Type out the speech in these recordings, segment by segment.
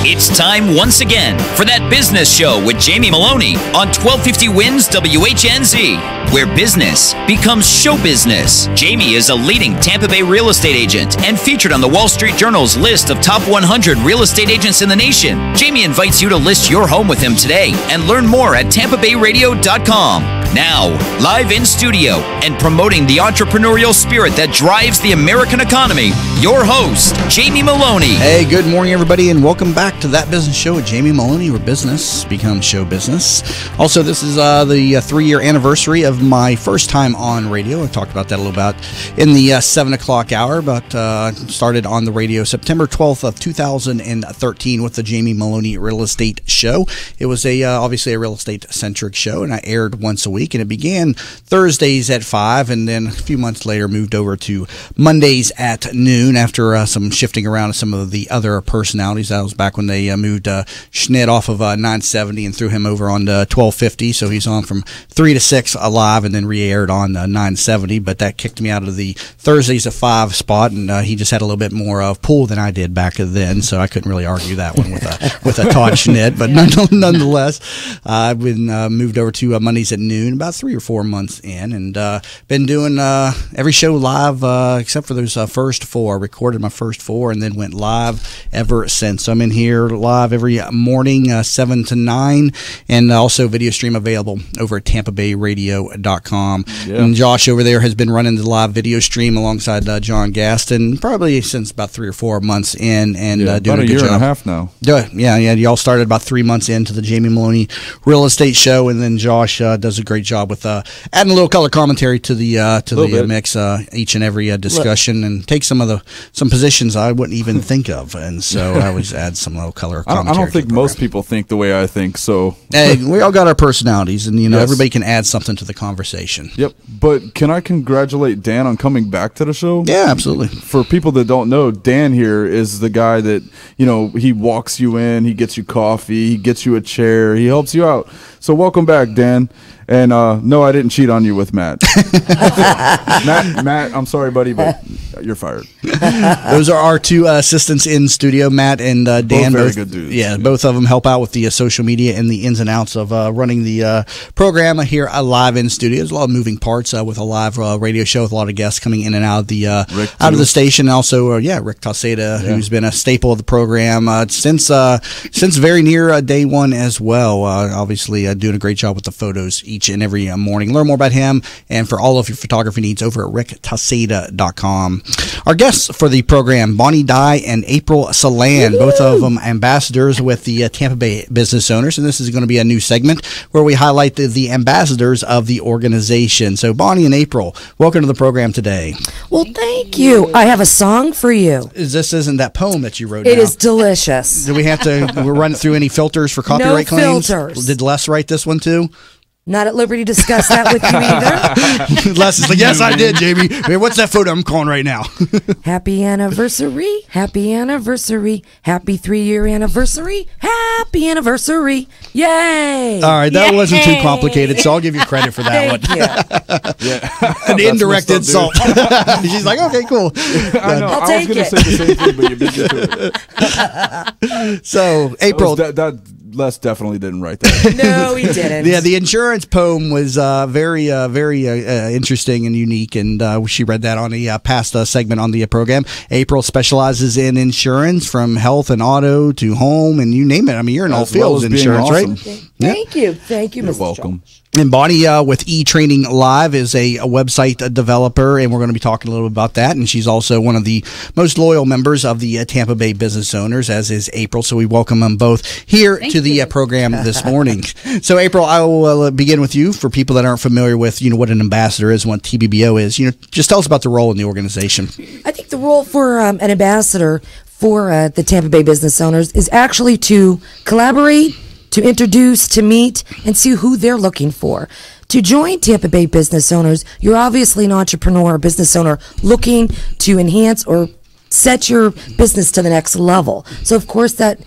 It's time once again for That Business Show with Jamie Maloney on 1250 Wins WHNZ, where business becomes show business. Jamie is a leading Tampa Bay real estate agent and featured on the Wall Street Journal's list of top 100 real estate agents in the nation. Jamie invites you to list your home with him today and learn more at tampabayradio.com. Now, live in studio and promoting the entrepreneurial spirit that drives the American economy, your host, Jamie Maloney. Hey, good morning, everybody, and welcome back to That Business Show with Jamie Maloney, where business becomes show business. Also, this is the 3-year anniversary of my first time on radio. I talked about that a little bit in the 7 o'clock hour, but started on the radio September 12th of 2013 with the Jamie Maloney Real Estate Show. It was obviously a real estate-centric show, and I aired once a week. And it began Thursdays at 5, and then a few months later moved over to Mondays at noon after some shifting around of some of the other personalities. That was back when they moved Schnitt off of 970 and threw him over on 1250. So he's on from 3 to 6 live and then re-aired on 970. But that kicked me out of the Thursdays at 5 spot, and he just had a little bit more of pull than I did back then. So I couldn't really argue that one with a Todd Schnitt. But nonetheless, I've been moved over to Mondays at noon about 3 or 4 months in, and been doing every show live except for those first 4. I recorded my first 4 and then went live ever since. So I'm in here live every morning 7 to 9, and also video stream available over at tampabayradio.com. Yeah. And Josh over there has been running the live video stream alongside John Gaston probably since about 3 or 4 months in, and doing about a good job. About a year and a half now. Yeah. Y'all started about 3 months into the Jamie Maloney Real Estate Show, and then Josh does a great job with adding a little color commentary to the mix each and every discussion, and take some positions I wouldn't even think of, and so I always add some little color commentary. I don't think most people think the way I think, so hey, we all got our personalities, and yes, everybody can add something to the conversation. Yep. But can I congratulate Dan on coming back to the show? Yeah, absolutely. For people that don't know, Dan here is the guy that, he walks you in, he gets you coffee, he gets you a chair, he helps you out. So welcome back, Dan. And no, I didn't cheat on you with Matt. Matt, I'm sorry, buddy, but you're fired. Those are our 2 assistants in studio, Matt and Dan. Both very good dudes. Yeah, both of them help out with the social media and the ins and outs of running the program here live in studio. There's a lot of moving parts with a live radio show with a lot of guests coming in and out of the station. Also, Rick Tasseda, who's been a staple of the program since very near day one as well. Obviously, doing a great job with the photos each and every morning. Learn more about him and for all of your photography needs over at ricktasseda.com. Our guests for the program, Bonnie Dye and April Salan, both of them ambassadors with the Tampa Bay Business Owners, and this is going to be a new segment where we highlight the ambassadors of the organization. So Bonnie and April, welcome to the program today. Well, thank you. I have a song for you. Isn't that poem that you wrote It now? is delicious. Do we have to run it through any filters for copyright claims? No filters. Did Les write this one too? Not at liberty to discuss that with you either. Les is like, yes, I did, Jamie. Hey, what's that photo I'm calling right now? Happy anniversary, happy anniversary, happy 3-year anniversary, happy anniversary, yay! All right, that wasn't too complicated, so I'll give you credit for that one. An indirect insult. She's like, okay, cool. I know. I was going to say the same thing, but you beat me to it. So, April. Les definitely didn't write that. No, he didn't. Yeah, the insurance poem was very interesting and unique, and she read that on a past segment on the program. April specializes in insurance, from health and auto to home, and you name it. I mean, you're in all fields of insurance, awesome. Right? Thank you, You're Mr. welcome. Josh. And Bonnie with eTraining Live is a website developer, and we're going to be talking a little bit about that. And she's also one of the most loyal members of the Tampa Bay Business Owners, as is April. So we welcome them both here to the program this morning. So April, I will begin with you. For people that aren't familiar with what an ambassador is and what TBBO is, just tell us about the role in the organization. I think the role for an ambassador for the Tampa Bay Business Owners is actually to collaborate, to introduce, to meet, and see who they're looking for. To join Tampa Bay Business Owners, you're obviously an entrepreneur or business owner looking to enhance or set your business to the next level. So, of course, that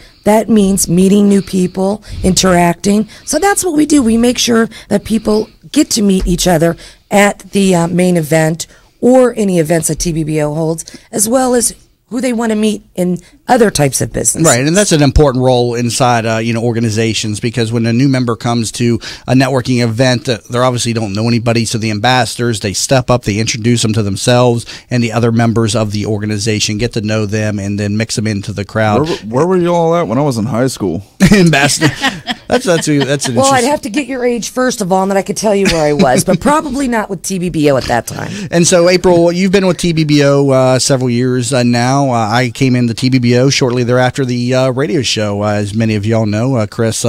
means meeting new people, interacting. So that's what we do. We make sure that people get to meet each other at the main event or any events that TBBO holds, as well as who they want to meet in other types of business. Right, and that's an important role inside, organizations, because when a new member comes to a networking event, they obviously don't know anybody, so the ambassadors, they step up, they introduce them to themselves and the other members of the organization, get to know them, and then mix them into the crowd. Where were you all at when I was in high school? Ambassador. That's an Well, I'd have to get your age first of all, and then I could tell you where I was, but probably not with TBBO at that time. And so, April, you've been with TBBO several years now. I came in the TBBO shortly thereafter the radio show. As many of y'all know, Chris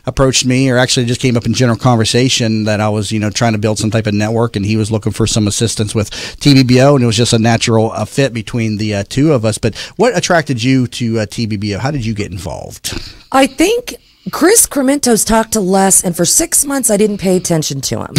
approached me, or actually just came up in general conversation that I was, trying to build some type of network, and he was looking for some assistance with TBBO, and it was just a natural fit between the two of us. But what attracted you to TBBO? How did you get involved? I think Chris Crementos talked to Les, and for 6 months I didn't pay attention to him.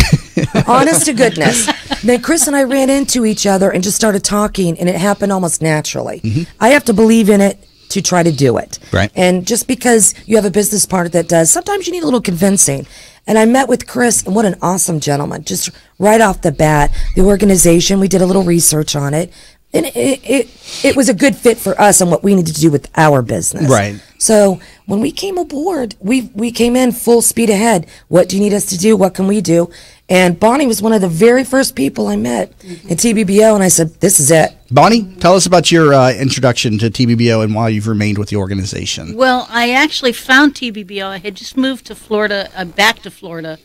Honest to goodness. Then Chris and I ran into each other and just started talking, and it happened almost naturally. I have to believe in it to try to do it. Right. And just because you have a business partner that does, sometimes you need a little convincing. And I met with Chris, and what an awesome gentleman. Just right off the bat, the organization, we did a little research on it. And it was a good fit for us and what we needed to do with our business. Right. So when we came aboard, we came in full speed ahead. What do you need us to do? What can we do? And Bonnie was one of the very first people I met at TBBO, and I said, this is it. Bonnie, tell us about your introduction to TBBO and why you've remained with the organization. Well, I actually found TBBO. I had just moved to Florida, back to Florida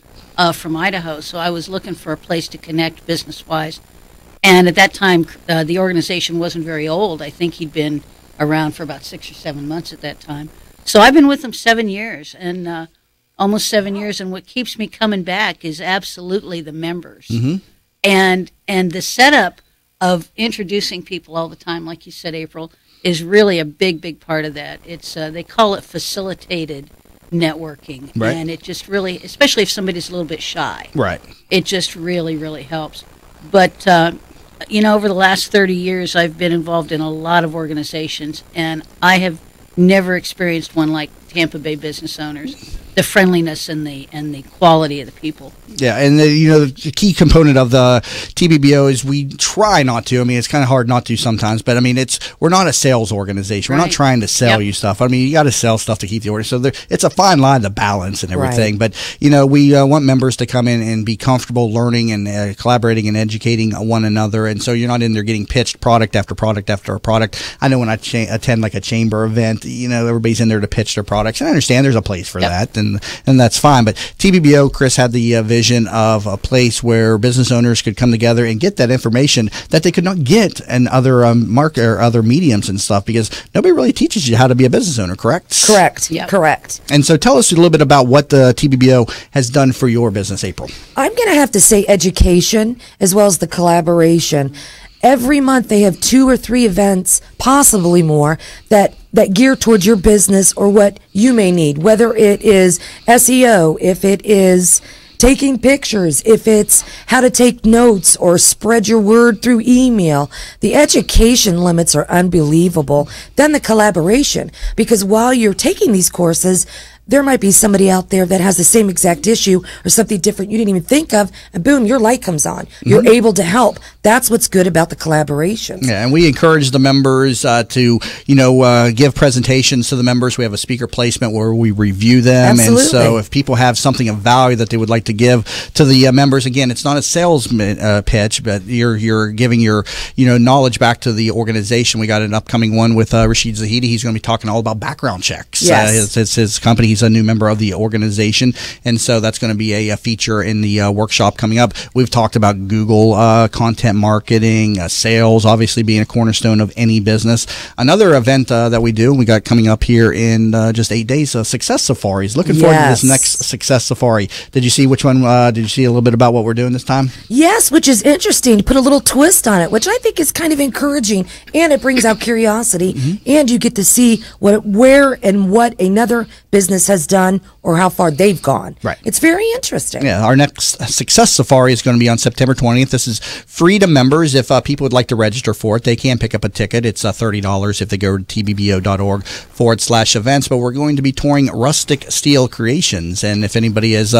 from Idaho, so I was looking for a place to connect business-wise. And at that time, the organization wasn't very old. I think he'd been around for about 6 or 7 months at that time. So I've been with them 7 years, and almost 7 years. And what keeps me coming back is absolutely the members. And the setup of introducing people all the time, like you said, April, is really a big, big part of that. It's they call it facilitated networking. Right. And it just really, especially if somebody's a little bit shy. Right. It just really, really helps. But over the last 30 years, I've been involved in a lot of organizations, and I have never experienced one like Tampa Bay Business Owners. The friendliness and the quality of the people. Yeah, and the key component of the TBBO is we try not to. I mean, it's kind of hard not to sometimes, but I mean, we're not a sales organization. We're not trying to sell you stuff. I mean, you got to sell stuff to keep the order. So it's a fine line to balance and everything. Right. But we want members to come in and be comfortable learning and collaborating and educating one another. And so you're not in there getting pitched product after product after product. I know when I attend like a chamber event, everybody's in there to pitch their products, and I understand there's a place for that. And that's fine. But TBBO, Chris had the vision of a place where business owners could come together and get that information that they could not get in other market or other mediums and stuff, because nobody really teaches you how to be a business owner, correct? Correct. Yep. Correct. And so tell us a little bit about what the TBBO has done for your business, April. I'm going to have to say education as well as the collaboration. Every month they have 2 or 3 events, possibly more, that gear towards your business or what you may need, whether it is SEO, if it is taking pictures, if it's how to take notes or spread your word through email. The education limits are unbelievable. Then the collaboration, because while you're taking these courses, there might be somebody out there that has the same exact issue or something different you didn't even think of, and boom, your light comes on. You're able to help. That's what's good about the collaboration. Yeah, and we encourage the members to, give presentations to the members. We have a speaker placement where we review them. Absolutely. And so if people have something of value that they would like to give to the members, again, it's not a sales pitch, but you're giving your, knowledge back to the organization. We got an upcoming one with Rashid Zahidi. He's going to be talking all about background checks. Yes. It's his company. He's a new member of the organization, and so that's going to be a feature in the workshop coming up. We've talked about Google content marketing, sales, obviously being a cornerstone of any business. Another event that we got coming up here in just 8 days, Success Safaris. Looking forward to this next Success Safari. Did you see which one? Did you see a little bit about what we're doing this time? Yes, which is interesting. Put a little twist on it, which I think is kind of encouraging, and it brings out curiosity, and you get to see where and what another business business has done or how far they've gone. Right. It's very interesting. Yeah, our next Success Safari is going to be on September 20th. This is free to members. If people would like to register for it, they can pick up a ticket. It's $30 if they go to tbbo.org/events. But we're going to be touring Rustic Steel Creations. And if anybody has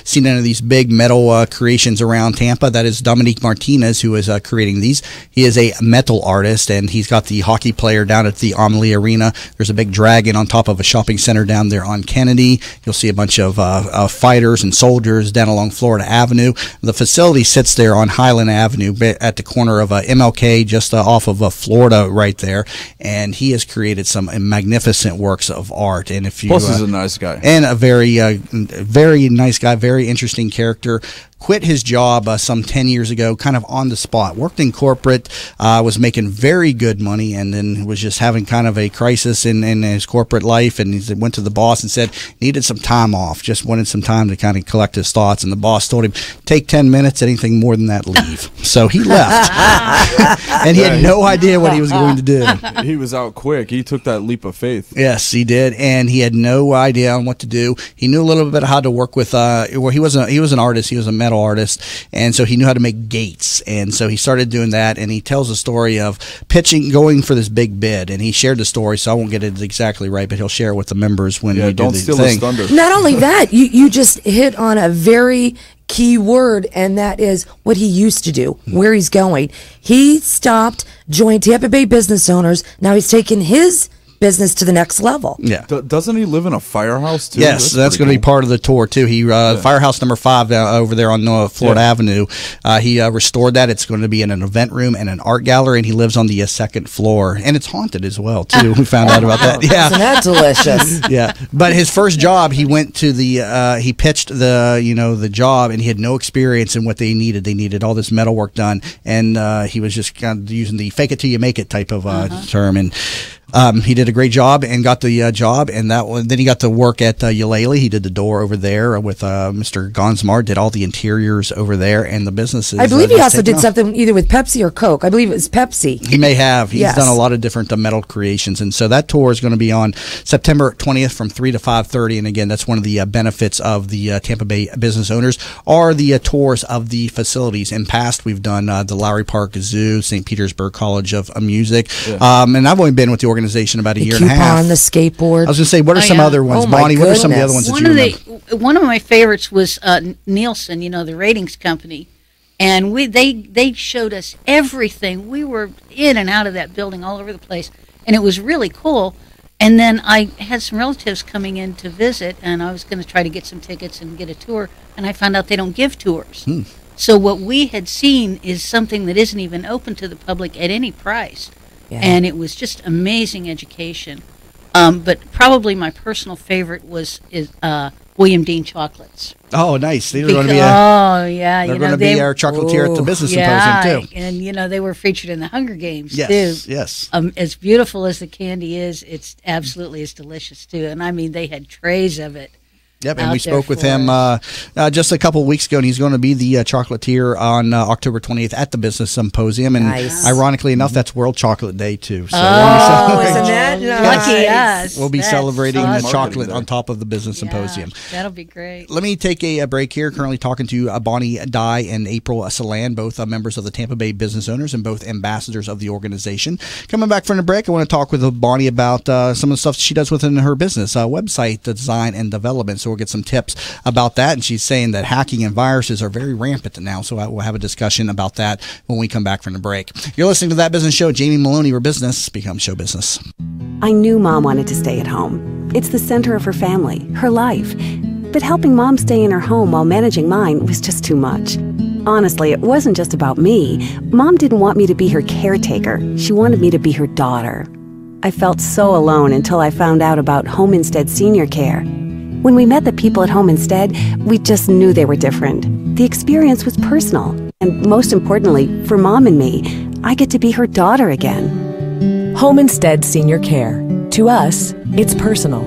seen any of these big metal creations around Tampa, that is Dominique Martinez who is creating these. He is a metal artist, and he's got the hockey player down at the Amalie Arena. There's a big dragon on top of a shopping center down there on Kennedy. You'll see a bunch of fighters and soldiers down along Florida Avenue. The facility sits there on Highland Avenue at the corner of MLK, just off of Florida right there. And he has created some magnificent works of art. And if you, plus, he's a nice guy. And a very nice guy, very interesting character. Quit his job some 10 years ago, kind of on the spot. Worked in corporate, was making very good money, and then was just having kind of a crisis in his corporate life. And he went to the boss and said needed some time off, just wanted some time to kind of collect his thoughts. And the boss told him, take 10 minutes, anything more than that, leave. So he left. And he had no idea what he was going to do. He was out quick. He took that leap of faith. Yes, he did. And he had no idea on what to do. He knew a little bit how to work with, well, he was an artist. He was a metal artist, and so he knew how to make gates, and so he started doing that. And he tells a story of going for this big bid, and he shared the story, so I won't get it exactly right, but he'll share it with the members when we do the thing. Don't steal his thunder. Not only that, you just hit on a very key word, and that is what he used to do, where he's going. He stopped, joined Tampa Bay Business Owners. Now he's taken his business to the next level. Yeah. Doesn't he live in a firehouse too? Yes, that's going to be part of the tour too. He Firehouse number 5 over there on Florida Avenue. He restored that. It's going to be in an event room and an art gallery, and he lives on the second floor, and it's haunted as well too. We found out about that. Yeah, isn't that delicious? Yeah, but his first job, he went to he pitched the job, and he had no experience in what they needed. They needed all this metal work done, and he was just kind of using the fake it till you make it type of term. And he did a great job and got the job, and then he got to work at Eulalie. He did the door over there with Mr. Gonsmar, did all the interiors over there, and the businesses. I believe he also did something either with Pepsi or Coke. I believe it was Pepsi. He may have. He's done a lot of different metal creations, and so that tour is going to be on September 20th from 3 to 5:30. And again, that's one of the benefits of the Tampa Bay Business Owners are the tours of the facilities. In past, we've done the Lowry Park Zoo, St. Petersburg College of Music, and I've only been with the organization about a year and a half. The coupon, the skateboard. I was going to say, what are some other ones? Bonnie, what are some of the other ones that you remember? One of my favorites was Nielsen, the ratings company. And they showed us everything. We were in and out of that building all over the place. And it was really cool. And then I had some relatives coming in to visit, and I was going to try to get some tickets and get a tour. And I found out they don't give tours. So what we had seen is something that isn't even open to the public at any price. Yeah. And it was just amazing education. But probably my personal favorite is William Dean chocolates. Oh, nice! They're going to be going to be our chocolatier at the Business Symposium too. And they were featured in the Hunger Games too. Yes. As beautiful as the candy is, it's absolutely as delicious too. And I mean, they had trays of it. Yep, and we spoke with him just a couple of weeks ago, and he's going to be the chocolatier on October 20th at the Business Symposium. And ironically enough, that's World Chocolate Day, too. So isn't that lucky us? We'll be celebrating the chocolate on top of the Business Symposium. That'll be great. Let me take a break here. Currently talking to Bonnie Dye and April Salan, both members of the Tampa Bay Business Owners and both ambassadors of the organization. Coming back from the break, I want to talk with Bonnie about some of the stuff she does within her business, website design and development. So we'll get some tips about that. And she's saying that hacking and viruses are very rampant now. So we'll have a discussion about that when we come back from the break. You're listening to That Business Show. Jamie Maloney, where business becomes show business. I knew Mom wanted to stay at home. It's the center of her family, her life. But helping Mom stay in her home while managing mine was just too much. Honestly, it wasn't just about me. Mom didn't want me to be her caretaker. She wanted me to be her daughter. I felt so alone until I found out about Home Instead Senior Care. When we met the people at Home Instead, we just knew they were different. The experience was personal, and most importantly, for Mom and me, I get to be her daughter again. Home Instead Senior Care. To us, it's personal.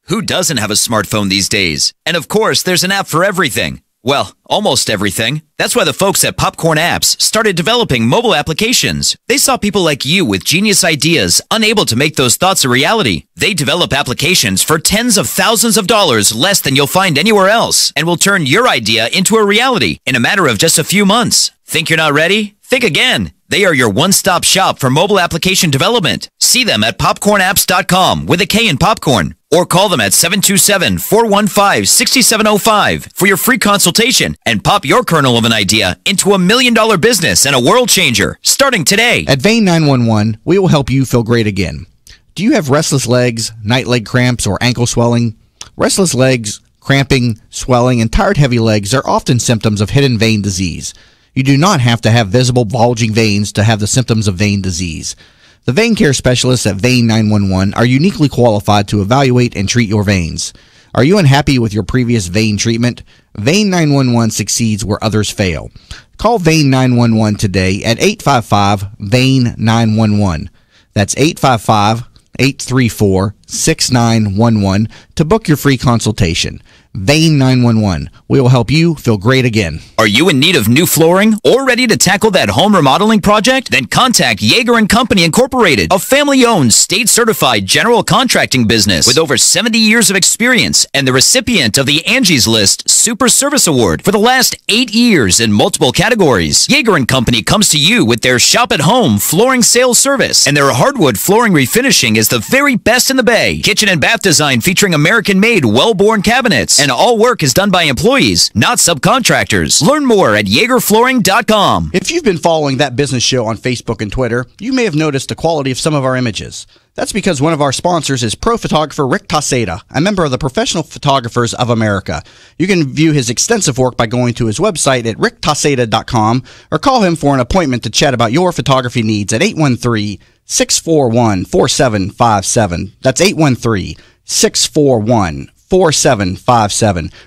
Who doesn't have a smartphone these days? And of course, there's an app for everything. Well, almost everything. That's why the folks at Popcorn Apps started developing mobile applications. They saw people like you with genius ideas unable to make those thoughts a reality. They develop applications for tens of thousands of dollars less than you'll find anywhere else and will turn your idea into a reality in a matter of just a few months. Think you're not ready? Think again. They are your one-stop shop for mobile application development. See them at popcornapps.com with a K in popcorn. Or call them at 727-415-6705 for your free consultation and pop your kernel of an idea into $1 million business and a world changer starting today. At Vein 911, we will help you feel great again. Do you have restless legs, night leg cramps, or ankle swelling? Restless legs, cramping, swelling, and tired heavy legs are often symptoms of hidden vein disease. You do not have to have visible bulging veins to have the symptoms of vein disease. The vein care specialists at Vein 911 are uniquely qualified to evaluate and treat your veins. Are you unhappy with your previous vein treatment? Vein 911 succeeds where others fail. Call Vein 911 today at 855-VEIN-911. That's 855-834-6911 to book your free consultation. Vein 911. We will help you feel great again. Are you in need of new flooring or ready to tackle that home remodeling project? Then contact Yeager & Company Incorporated, a family-owned, state-certified general contracting business with over 70 years of experience and the recipient of the Angie's List Super Service Award for the last 8 years in multiple categories. Yeager & Company comes to you with their shop-at-home flooring sales service, and their hardwood flooring refinishing is the very best in the Bay. Kitchen and bath design featuring American-made, well-born cabinets, and all work is done by employees, not subcontractors. Learn more at YeagerFlooring.com. If you've been following That Business Show on Facebook and Twitter, you may have noticed the quality of some of our images. That's because one of our sponsors is pro photographer Rick Taseda, a member of the Professional Photographers of America. You can view his extensive work by going to his website at ricktaseda.com or call him for an appointment to chat about your photography needs at 813-641-4757. That's 813-641-4757.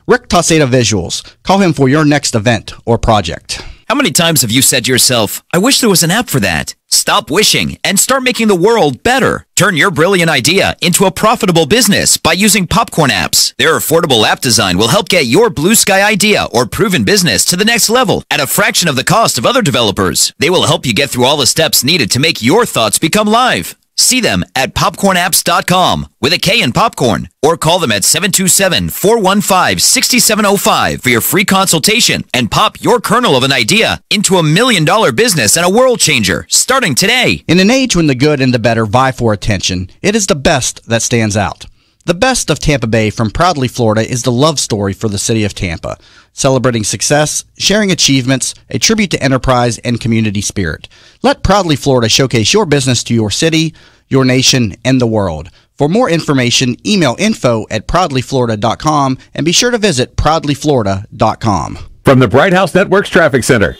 Rick Taseda Visuals. Call him for your next event or project. How many times have you said to yourself, I wish there was an app for that? Stop wishing and start making the world better. Turn your brilliant idea into a profitable business by using Popcorn Apps. Their affordable app design will help get your blue sky idea or proven business to the next level at a fraction of the cost of other developers. They will help you get through all the steps needed to make your thoughts become live. See them at popcornapps.com with a K in popcorn, or call them at 727-415-6705 for your free consultation and pop your kernel of an idea into $1 million business and a world changer starting today. In an age when the good and the better vie for attention, it is the best that stands out. The best of Tampa Bay from Proudly Florida is the love story for the city of Tampa, celebrating success, sharing achievements, a tribute to enterprise and community spirit. Let Proudly Florida showcase your business to your city, your nation, and the world. For more information, email info@proudlyflorida.com and be sure to visit proudlyflorida.com. From the Bright House Networks Traffic Center.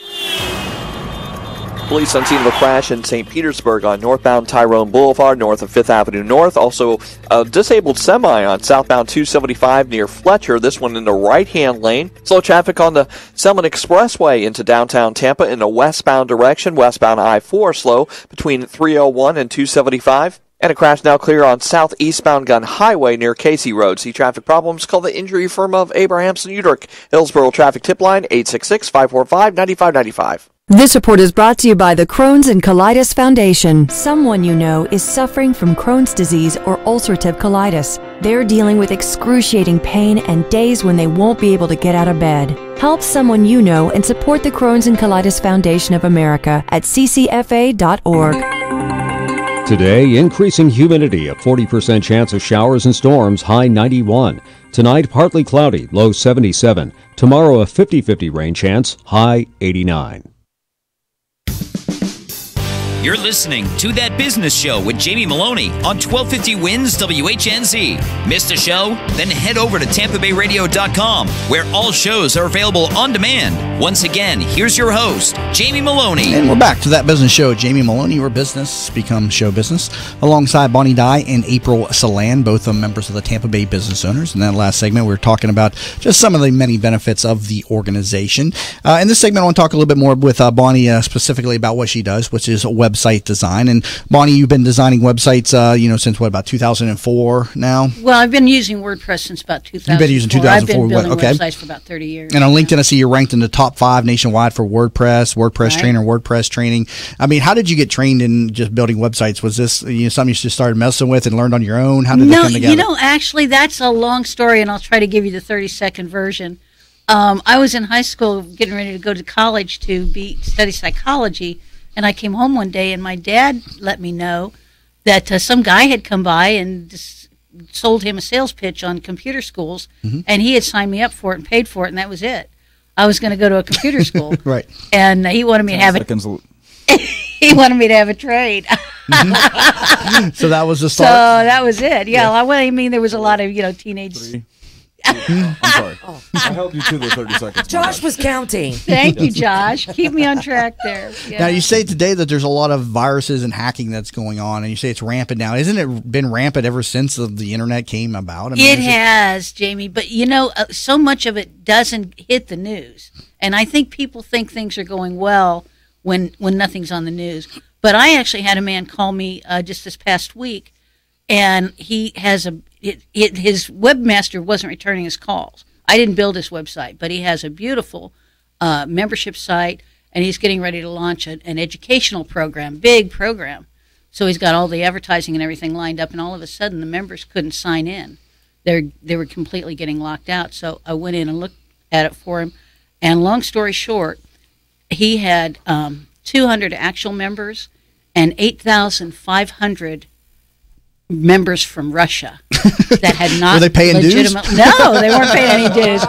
Police on scene of a crash in St. Petersburg on northbound Tyrone Boulevard, north of 5th Avenue North. Also, a disabled semi on southbound 275 near Fletcher. This one in the right-hand lane. Slow traffic on the Selman Expressway into downtown Tampa in a westbound direction. Westbound I-4 slow between 301 and 275. And a crash now clear on southeastbound Gun Highway near Casey Road. See traffic problems? Call the injury firm of Abrahamson Udrich. Hillsborough Traffic Tip Line 866-545-9595. This report is brought to you by the Crohn's and Colitis Foundation. Someone you know is suffering from Crohn's disease or ulcerative colitis. They're dealing with excruciating pain and days when they won't be able to get out of bed. Help someone you know and support the Crohn's and Colitis Foundation of America at ccfa.org. Today, increasing humidity, a 40% chance of showers and storms, high 91. Tonight, partly cloudy, low 77. Tomorrow, a 50-50 rain chance, high 89. You're listening to That Business Show with Jamie Maloney on 1250 Wins WHNZ. Missed a show? Then head over to TampaBayRadio.com, where all shows are available on demand. Once again, here's your host, Jamie Maloney. And we're back to That Business Show. Jamie Maloney, where business becomes show business, alongside Bonnie Dye and April Salan, both members of the Tampa Bay Business Owners. In that last segment, we were talking about just some of the many benefits of the organization. In this segment, I want to talk a little bit more with Bonnie specifically about what she does, which is web website design. And Bonnie, you've been designing websites, since what, about 2004 now? Well, I've been using WordPress since about 2004. You've been using 2004. I've been building okay. websites for about 30 years. And on LinkedIn, I see you're ranked in the top 5 nationwide for WordPress trainer, WordPress training. I mean, how did you get trained in just building websites? Was this something you just started messing with and learned on your own? How did that come together? Actually, that's a long story, and I'll try to give you the 30-second version. I was in high school getting ready to go to college to study psychology, and I came home one day, and my dad let me know that some guy had come by and sold him a sales pitch on computer schools, and he had signed me up for it and paid for it, and that was it. I was going to go to a computer school, right? And he wanted me to have he wanted me to have a trade. So that was the start. So that was it. Yeah. I mean, there was a lot of teenage. I'm sorry. I held you to the 30 seconds. Josh was counting. Thank you, Josh. Keep me on track there. Yeah. Now, you say today that there's a lot of viruses and hacking that's going on, and you say it's rampant now. Isn't it been rampant ever since the internet came about? I mean, it has, Jamie. But, so much of it doesn't hit the news. And I think people think things are going well when nothing's on the news. But I actually had a man call me just this past week, and he has his webmaster wasn't returning his calls. I didn't build his website, but he has a beautiful membership site, and he's getting ready to launch an educational program, big program. So he's got all the advertising and everything lined up, and all of a sudden the members couldn't sign in. They were completely getting locked out. So I went in and looked at it for him, and long story short, he had 200 actual members and 8,500 members from Russia that had not. Were they paying dues? No, they weren't paying any dues.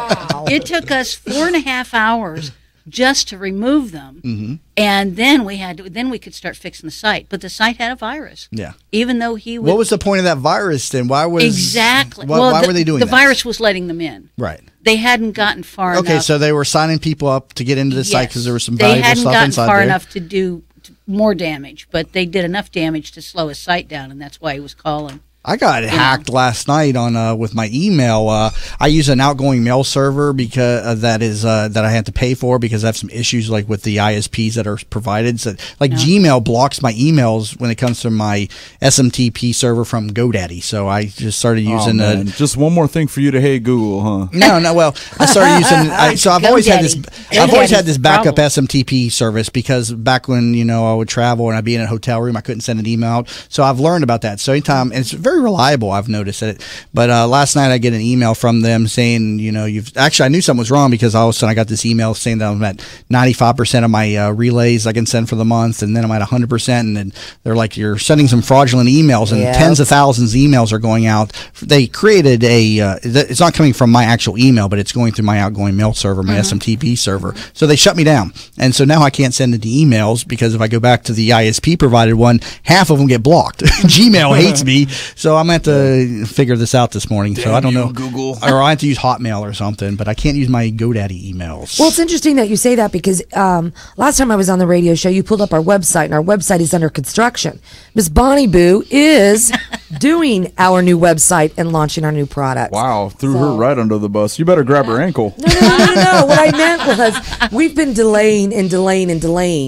It took us 4.5 hours just to remove them, and then we could start fixing the site. But the site had a virus. Yeah. Even though what was the point of that virus then? Why were they doing that? The virus was letting them in. Right. They hadn't gotten far enough. Okay, so they were signing people up to get into the site because there was some valuable stuff inside there. They hadn't gotten far enough to do more damage, but they did enough damage to slow his site down, and that's why he was calling. I got hacked last night on with my email. I use an outgoing mail server because that I had to pay for because I have some issues like with the ISPs that are provided. So Gmail blocks my emails when it comes to my SMTP server from GoDaddy. So I just started using just one more thing for you to hate Google, huh? No. Well, I started using. So I've always had this. I've always had this backup SMTP service because back when I would travel and I'd be in a hotel room, I couldn't send an email out. So I've learned about that. So anytime, and it's very reliable, I've noticed it. But last night I get an email from them saying, I knew something was wrong because all of a sudden I got this email saying that I'm at 95% of my relays I can send for the month, and then I'm at 100%, and then they're like, you're sending some fraudulent emails, and tens of thousands of emails are going out. They created it's not coming from my actual email, but it's going through my outgoing mail server, my SMTP server. So they shut me down, and so now I can't send the emails because if I go back to the ISP provided one, half of them get blocked. Gmail hates me. So I'm going to have to figure this out this morning. So I don't know. Google. Or I have to use Hotmail or something, but I can't use my GoDaddy emails. Well, it's interesting that you say that because last time I was on the radio show, you pulled up our website, and our website is under construction. Miss Bonnie Boo is doing our new website and launching our new product. Wow, threw her right under the bus. You better grab her ankle. No. What I meant was we've been delaying,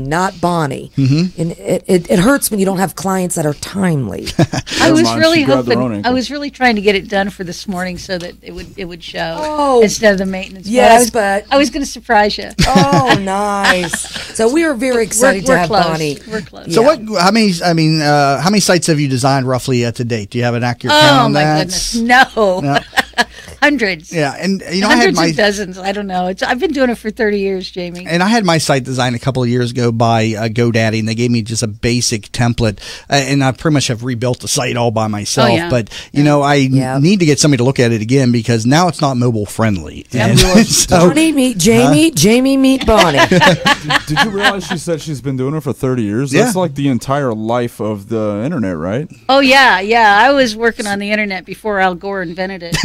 not Bonnie. And it hurts when you don't have clients that are timely. I was really hoping. I was really trying to get it done for this morning so that it would show instead of the maintenance. Yes, but I was going to surprise you. Oh, nice! So we are very excited to have close. Bonnie. We're close. So how many sites have you designed roughly to date? Do you have an accurate count on that? Oh my goodness, no. Hundreds. Yeah, and hundreds I had my dozens. I don't know. I've been doing it for 30 years, Jamie. And I had my site designed a couple of years ago by GoDaddy, and they gave me just a basic template, and I pretty much have rebuilt the site all by myself. But I need to get somebody to look at it again because now it's not mobile friendly. Bonnie meet Jamie, Jamie meet Bonnie. Did you realize she said she's been doing it for 30 years? That's like the entire life of the internet, right? Oh yeah. I was working on the internet before Al Gore invented it.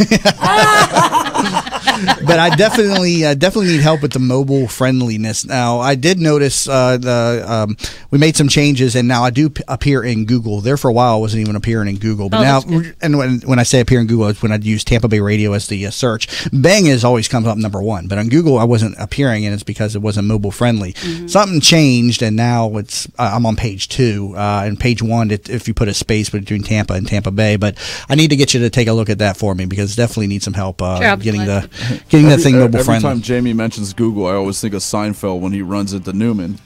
But I definitely need help with the mobile friendliness. Now, I did notice we made some changes, and now I do appear in Google. There for a while, I wasn't even appearing in Google. But now, and when I say appear in Google, it's when I use Tampa Bay Radio as the search. Bang has always comes up number one. But on Google, I wasn't appearing, and it's because it wasn't mobile friendly. Mm-hmm. Something changed, and now it's I'm on page 2. And page 1, if you put a space between Tampa and Tampa Bay. But I need to get you to take a look at that for me, because definitely need some help getting that thing mobile friendly. Every time Jamie mentions Google, I always think of Seinfeld when he runs into Newman.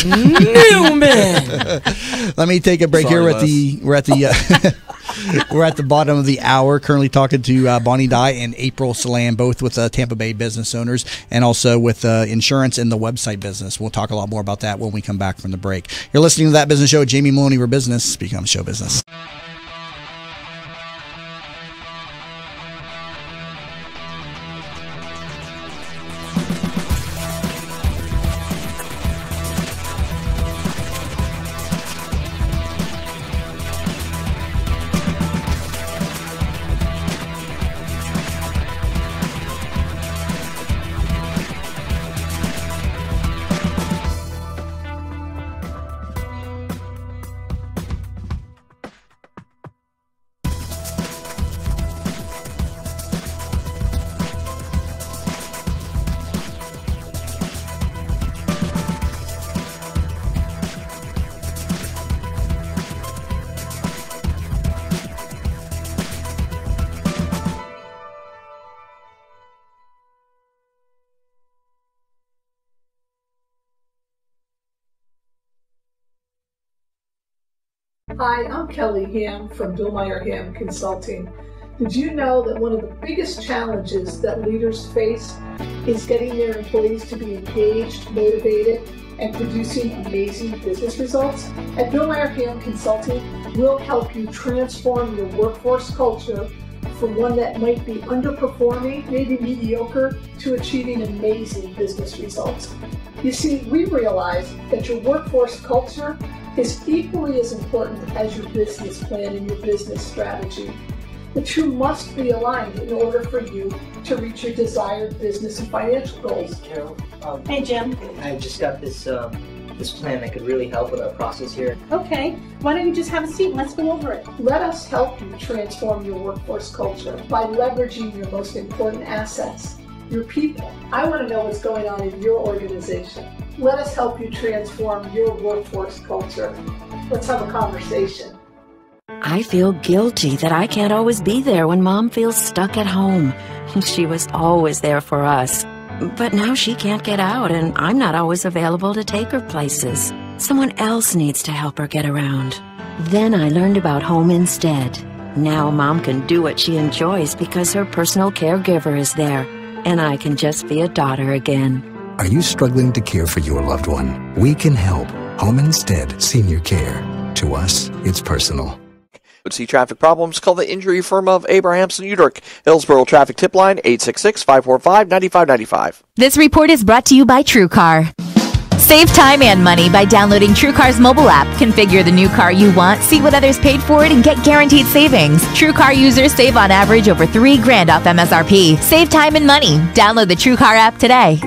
Newman. Let me take a break. Sorry, here. We're at the bottom of the hour. Currently talking to Bonnie Dye and April Salam, both with Tampa Bay Business Owners, and also with insurance and the website business. We'll talk a lot more about that when we come back from the break. You're listening to That Business Show. Jamie Maloney, where business becomes show business. Hi, I'm Kelly Ham from Billmeyer Ham Consulting. Did you know that one of the biggest challenges that leaders face is getting their employees to be engaged, motivated, and producing amazing business results? At Billmeyer Ham Consulting, we'll help you transform your workforce culture from one that might be underperforming, maybe mediocre, to achieving amazing business results. You see, we realize that your workforce culture is equally as important as your business plan and your business strategy. The two must be aligned in order for you to reach your desired business and financial goals. Carol, hey Jim. I just got this plan that could really help with our process here. Okay, why don't you just have a seat and let's go over it. Let us help you transform your workforce culture by leveraging your most important assets, your people. I want to know what's going on in your organization. Let us help you transform your workforce culture. Let's have a conversation. I feel guilty that I can't always be there when Mom feels stuck at home. She was always there for us. But now she can't get out, and I'm not always available to take her places. Someone else needs to help her get around. Then I learned about Home Instead. Now Mom can do what she enjoys because her personal caregiver is there, and I can just be a daughter again. Are you struggling to care for your loved one? We can help. Home Instead Senior Care. To us, it's personal. See traffic problems? Call the injury firm of Abrahamson Udrich. Hillsborough Traffic Tip Line 866-545-9595. This report is brought to you by TrueCar. Save time and money by downloading TrueCar's mobile app. Configure the new car you want, see what others paid for it, and get guaranteed savings. TrueCar users save on average over $3,000 off MSRP. Save time and money. Download the TrueCar app today.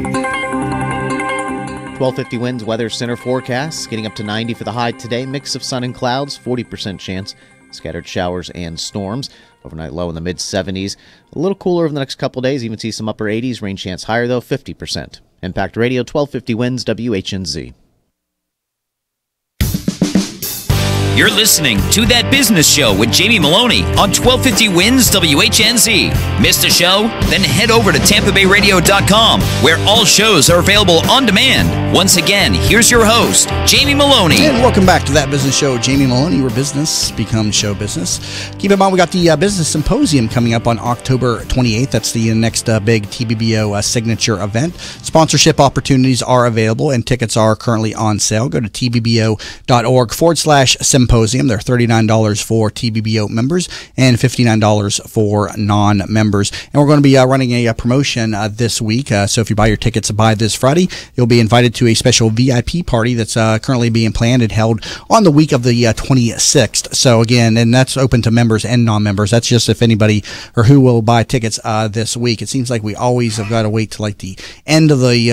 1250 winds, weather center forecast. Getting up to 90 for the high today. Mix of sun and clouds, 40% chance. Scattered showers and storms. Overnight low in the mid-70s. A little cooler over the next couple days. Even see some upper 80s. Rain chance higher, though, 50%. Impact Radio, 1250 winds, WHNZ. You're listening to That Business Show with Jamie Maloney on 1250 Winds WHNZ. Missed a show? Then head over to TampaBayRadio.com, where all shows are available on demand. Once again, here's your host, Jamie Maloney. And welcome back to That Business Show. Jamie Maloney, where business becomes show business. Keep in mind, we got the Business Symposium coming up on October 28th. That's the next big TBBO signature event. Sponsorship opportunities are available, and tickets are currently on sale. Go to tbbo.org/symposium Symposium. They're $39 for TBBO members and $59 for non-members. And we're going to be running a promotion this week. So if you buy your tickets by this Friday, you'll be invited to a special VIP party that's currently being planned and held on the week of the 26th. So again, and that's open to members and non-members. That's just if anybody or who will buy tickets this week. It seems like we always have got to wait till like the end of the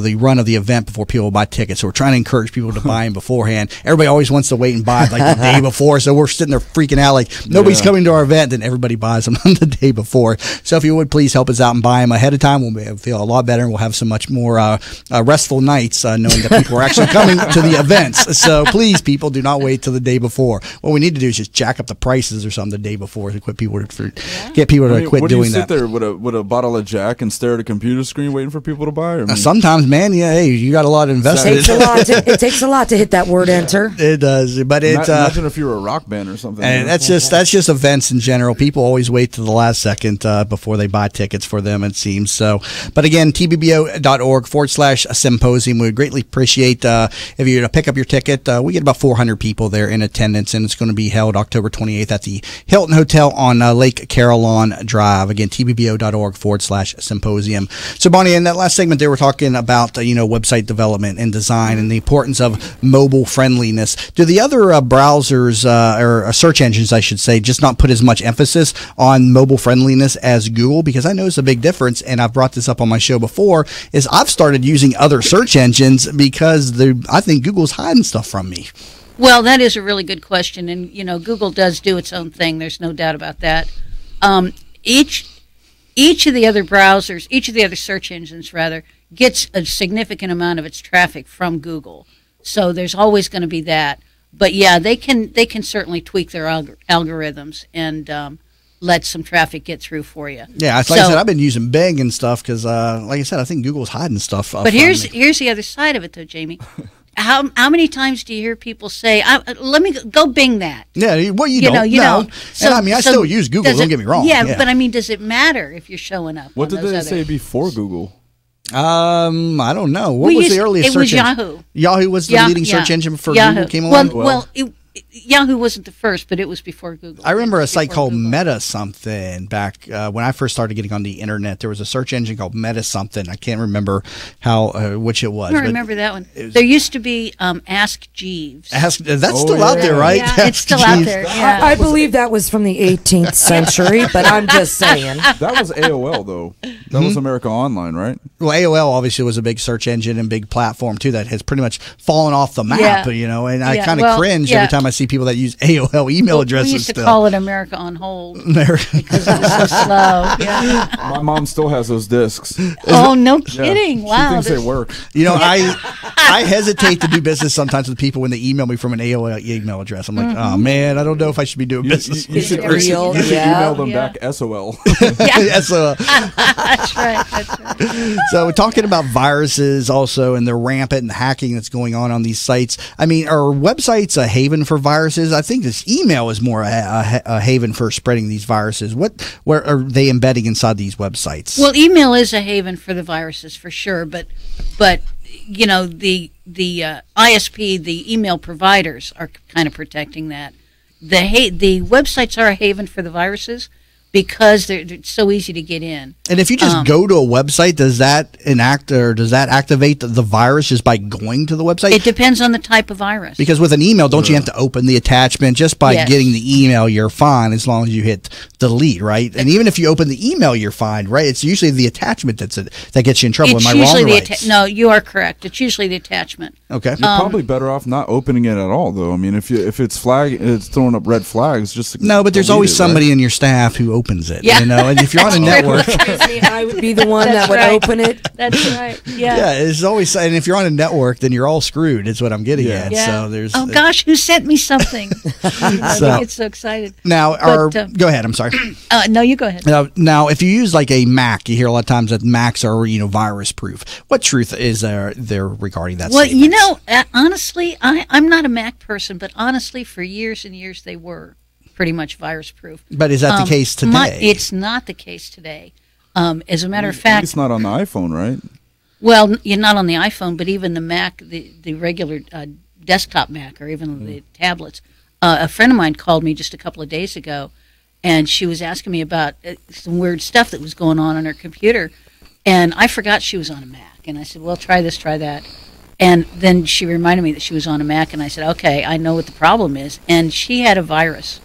the run of the event before people buy tickets. So we're trying to encourage people to buy them beforehand. Everybody always wants to wait and buy like the day before. So we're sitting there freaking out like nobody's coming to our event, then everybody buys them on the day before. So if you would please help us out and buy them ahead of time, we'll feel a lot better and we'll have so much more restful nights knowing that people are actually coming to the events. So please, people, do not wait till the day before. What we need to do is just jack up the prices or something the day before to get people to quit doing that. What do you sit there with a bottle of Jack and stare at a computer screen waiting for people to buy? Sometimes, man, hey, you got a lot invested. It takes a lot to hit that word enter. It does, but it's imagine if you were a rock band or something. And that's just events in general. People always wait to the last second before they buy tickets for them, it seems. So, but again, tbbo.org/symposium. We would greatly appreciate if you were to pick up your ticket. We get about 400 people there in attendance, and it's going to be held October 28th at the Hilton Hotel on Lake Carillon Drive. Again, tbbo.org/symposium. So, Bonnie, in that last segment there, we're talking about website development and design and the importance of mobile friendliness. Do the other browsers or search engines, I should say, just not put as much emphasis on mobile friendliness as Google? Because I noticed a big difference, and I've brought this up on my show before, is I've started using other search engines because I think Google's hiding stuff from me. Well, that is a really good question, and Google does do its own thing. There's no doubt about that. Each of the other browsers, each of the other search engines, rather, gets a significant amount of its traffic from Google. So there's always going to be that. But yeah, they can certainly tweak their algorithms and let some traffic get through for you. Yeah, like I said, I've been using Bing and stuff because, like I said, I think Google's hiding stuff. But here's the other side of it, though, Jamie. How many times do you hear people say, "Let me go Bing that"? Yeah, well, you don't. So, and I still use Google. Don't get me wrong. Yeah, but does it matter if you're showing up? What did they say before Google? I don't know. What was the earliest search engine? It was Yahoo. Yahoo was the leading search engine before Google came along? Well, Yahoo wasn't the first, but it was before Google. I remember a site called Meta something back when I first started getting on the internet. There was a search engine called Meta something. I can't remember which it was. I don't remember that one. There used to be Ask Jeeves. That's still out there, right? Yeah, it's still out there. Yeah. I believe that was from the 18th century, but I'm just saying. That was AOL, though. That was America Online, right? Well, AOL obviously was a big search engine and big platform, too, that has pretty much fallen off the map, and I kind of cringe every time I see people that use AOL email addresses. We used to call it America on Hold because it was so slow. Yeah. My mom still has those discs. Oh, no kidding. Yeah. Wow. She thinks they work. I hesitate to do business sometimes with people when they email me from an AOL email address. I'm like, oh, man, I don't know if I should be doing business. You should email them back SOL. SOL. That's right. So we're talking about viruses also and the rampant and hacking that's going on these sites. I mean, are websites a haven for viruses? I think this email is more a haven for spreading these viruses. Where are they embedding inside these websites? Well, email is a haven for the viruses for sure, but the ISP, the email providers, are kind of protecting that. The websites are a haven for the viruses because they're so easy to get in. And if you just go to a website, does that activate the virus just by going to the website? It depends on the type of virus. Because with an email, don't you have to open the attachment? Just by getting the email, you're fine as long as you hit delete, right? And even if you open the email, you're fine, right? It's usually the attachment that gets you in trouble. Am I wrong or right? No, you are correct. It's usually the attachment. Okay. You're probably better off not opening it at all, though. I mean, if it's throwing up red flags, just no. But there's always somebody in your staff who opens it. Yeah. And if you're on a network, I would be the one that would open it. That's right. Yeah. Yeah. It's always, and if you're on a network, then you're all screwed. Is what I'm getting at. Yeah. So there's. Oh gosh, who sent me something? I get so excited. Now, go ahead. I'm sorry. No, you go ahead. Now, if you use like a Mac, you hear a lot of times that Macs are virus proof. What truth is there regarding that? Well, honestly, I'm not a Mac person, but honestly, for years and years they were pretty much virus proof. But is that the case today? It's not the case today. As a matter of fact, it's not on the iPhone, right? Well, you're not on the iPhone, but even the Mac, the regular desktop Mac, or even the tablets, a friend of mine called me just a couple of days ago, and she was asking me about some weird stuff that was going on her computer, and I forgot she was on a Mac, and I said, well, try this, try that. And then she reminded me that she was on a Mac, and I said, okay, I know what the problem is. And she had a virus.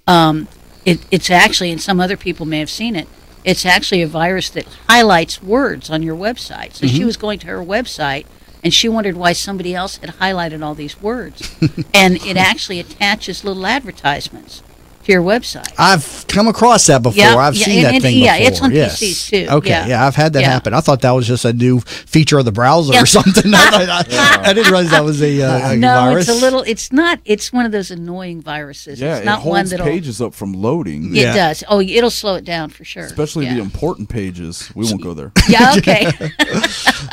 It's actually, and some other people may have seen it, it's actually a virus that highlights words on your website. So she was going to her website, and she wondered why somebody else had highlighted all these words. And it actually attaches little advertisements to your website. I've come across that before. I've seen that thing before. Yeah, it's on PCs too. Okay, I've had that happen. I thought that was just a new feature of the browser or something. I didn't realize that was a virus. It's not. It's one of those annoying viruses. Yeah, it's not it holds one that'll, pages up from loading. It does. Oh, it'll slow it down for sure. Especially the important pages. We won't go there. Yeah, okay.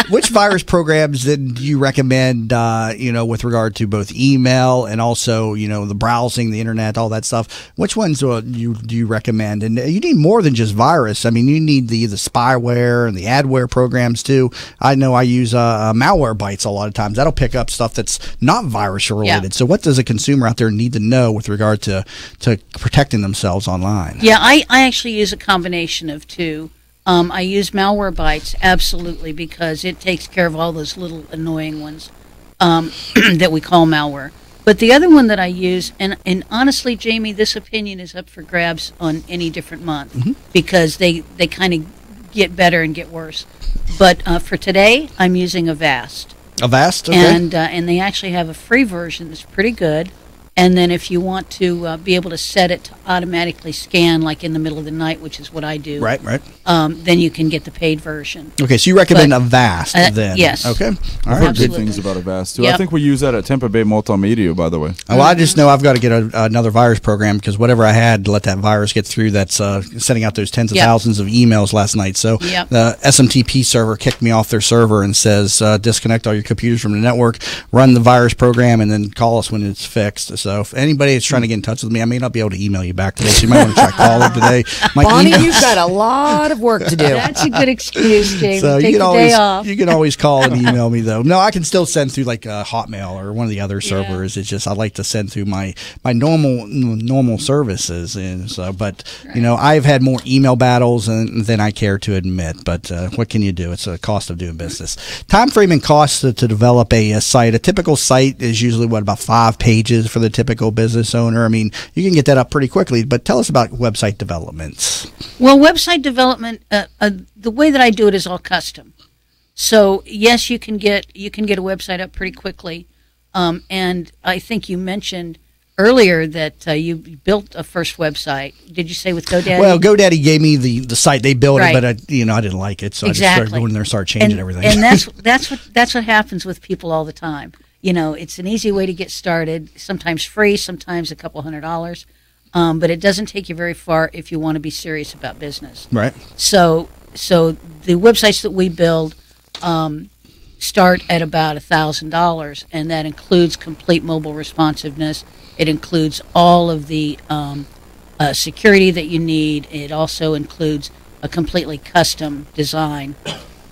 Which virus programs then do you recommend, with regard to both email and also, the browsing, the internet, all that stuff? Which ones do you recommend? And you need more than just virus. I mean, you need the spyware and the adware programs too. I know I use malware bytes a lot of times. That'll pick up stuff that's not virus related. Yeah. So what does a consumer out there need to know with regard to protecting themselves online? Yeah, I actually use a combination of two. I use malware bytes, absolutely, because it takes care of all those little annoying ones that we call malware. But the other one that I use, and honestly, Jamie, this opinion is up for grabs on any different month because they kind of get better and get worse. But for today, I'm using Avast. Avast, okay. And they actually have a free version that's pretty good. And then if you want to be able to set it to automatically scan, like in the middle of the night, which is what I do, right, then you can get the paid version. Okay, so you recommend Avast then? Yes. Okay. I've heard good things about Avast too. I think we use that at Tampa Bay Multimedia, by the way. Well, I just know I've got to get another virus program because whatever I had to let that virus get through, that's sending out those tens of thousands of emails last night. So the SMTP server kicked me off their server and says disconnect all your computers from the network, run the virus program, and then call us when it's fixed. So if anybody is trying to get in touch with me, I may not be able to email you back today, so you might want to try calling today. Bonnie, you've got a lot of work to do. That's a good excuse, Jamie. So Take the day off. You can always call and email me, though. No, I can still send through like Hotmail or one of the other servers. It's just I like to send through my normal services, and so. But I've had more email battles than I care to admit. But what can you do? It's a cost of doing business. Time frame and cost to develop a site. A typical site is usually about 5 pages for the typical business owner. I mean, you can get that up pretty quickly. But tell us about website developments. Well, website development, the way that I do it is all custom. So yes, you can get a website up pretty quickly. And I think you mentioned earlier that you built a first website. Did you say with GoDaddy? Well, GoDaddy gave me the site. They built it, but I didn't like it, so I just started going there and started changing everything. And that's what happens with people all the time. It's an easy way to get started. Sometimes free, sometimes a couple $100. But it doesn't take you very far if you want to be serious about business. Right. So the websites that we build start at about $1,000, and that includes complete mobile responsiveness. It includes all of the security that you need. It also includes a completely custom design.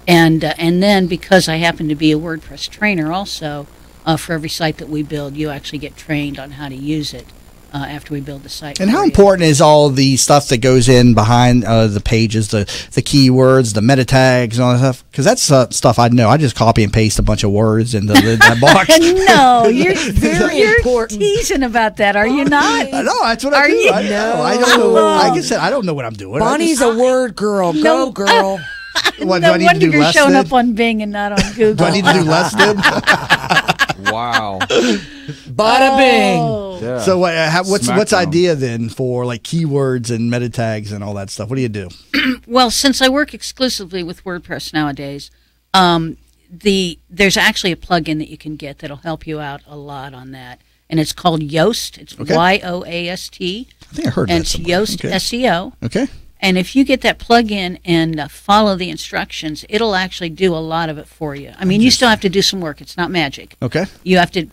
And then because I happen to be a WordPress trainer also, for every site that we build, you actually get trained on how to use it. After we build the site. And how important is all the stuff that goes in behind the pages, the keywords, the meta tags, and all that stuff? Because that's stuff I know. I just copy and paste a bunch of words into that box. No, you're very important. Teasing about that, are you not? No, that's what I do. You? I don't know. Like I said, I don't know what I'm doing. Bonnie's a word girl. Go, girl. What, no wonder you're showing up on Bing and not on Google. Do I need to do less then? Wow. Bada bing. Yeah. So what's idea then for like keywords and meta tags and all that stuff? What do you do? Well, since I work exclusively with WordPress nowadays, there's actually a plugin that you can get that'll help you out a lot on that, and it's called Yoast. It's YOAST. I think I heard that. And it's Yoast SEO. Okay. And if you get that plug-in and follow the instructions, it'll actually do a lot of it for you. I mean, you still have to do some work. It's not magic. Okay. You have to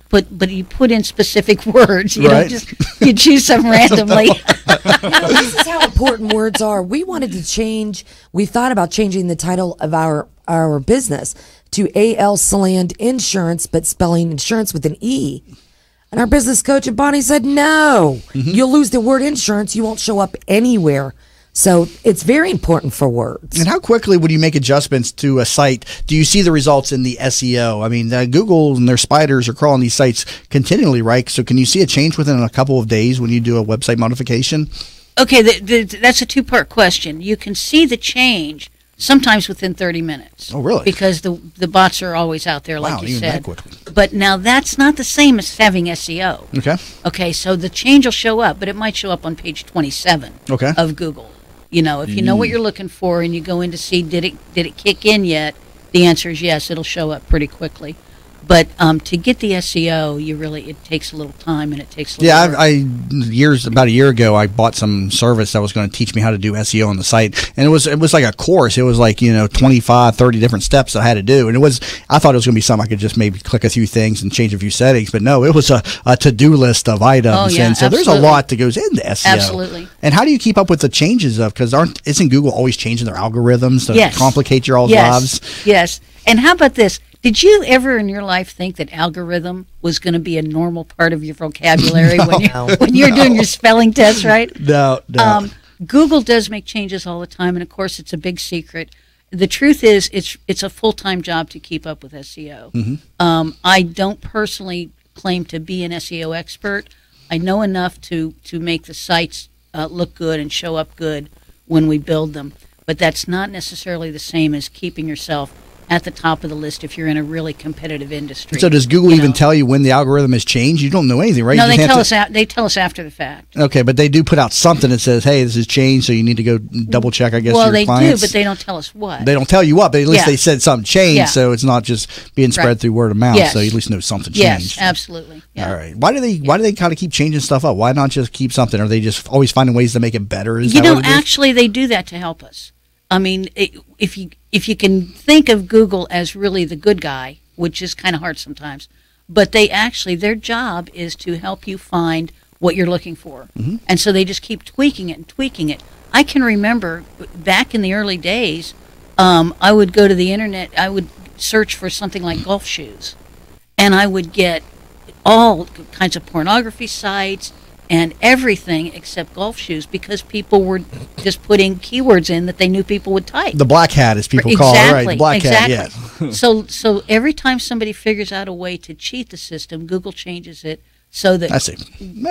you put in specific words. You don't just you choose some randomly. This is how important words are. We thought about changing the title of our business to A.L. Saland Insurance, but spelling insurance with an E. And our business coach at Bonnie said, no, you'll lose the word insurance. You won't show up anywhere. So it's very important for words. And how quickly would you make adjustments to a site? Do you see the results in the SEO? I mean, Google and their spiders are crawling these sites continually, right? So can you see a change within a couple of days when you do a website modification? Okay, that's a two-part question. You can see the change sometimes within 30 minutes. Oh, really? Because the bots are always out there, like wow, you even said. that quickly. But now that's not the same as having SEO. Okay. Okay, so the change will show up, but it might show up on page 27 of Google. You know, if you know what you're looking for and you go in to see did it kick in yet, the answer is yes, it'll show up pretty quickly. But to get the SEO, it takes a little time and it takes a little work. About a year ago, I bought some service that was going to teach me how to do SEO on the site. And it was like a course. It was like, 25, 30 different steps I had to do. And I thought it was going to be something I could just maybe click a few things and change a few settings. But no, it was a to-do list of items. Oh, yeah, and so there's a lot that goes into SEO. Absolutely. And how do you keep up with the changes because isn't Google always changing their algorithms to complicate your lives? Yes. And how about this? Did you ever in your life think that algorithm was going to be a normal part of your vocabulary when you're doing your spelling test, right? No. Google does make changes all the time, and of course, it's a big secret. The truth is, it's a full-time job to keep up with SEO. I don't personally claim to be an SEO expert. I know enough to make the sites look good and show up good when we build them, but that's not necessarily the same as keeping yourself at the top of the list if you're in a really competitive industry. So does Google even tell you when the algorithm has changed? You don't know anything, right? No, they tell us after the fact. Okay, but they do put out something that says, hey, this has changed, so you need to go double check, I guess, well, your clients. Well, they do, but they don't tell us what. They don't tell you what, but at least they said something changed, so it's not just being spread through word of mouth, so you at least know something changed. Yes, absolutely. Yeah. All right. Why do they kind of keep changing stuff up? Why not just keep something? Are they just always finding ways to make it better? Actually, they do that to help us. I mean, if you can think of Google as really the good guy, which is kind of hard sometimes, but their job is to help you find what you're looking for. And so they just keep tweaking it and tweaking it. I can remember back in the early days, I would go to the internet, I would search for something like golf shoes, and I would get all kinds of pornography sites, and everything except golf shoes because people were just putting keywords in that they knew people would type. The black hat, as people call it, right? The black hat, yeah. So every time somebody figures out a way to cheat the system, Google changes it so that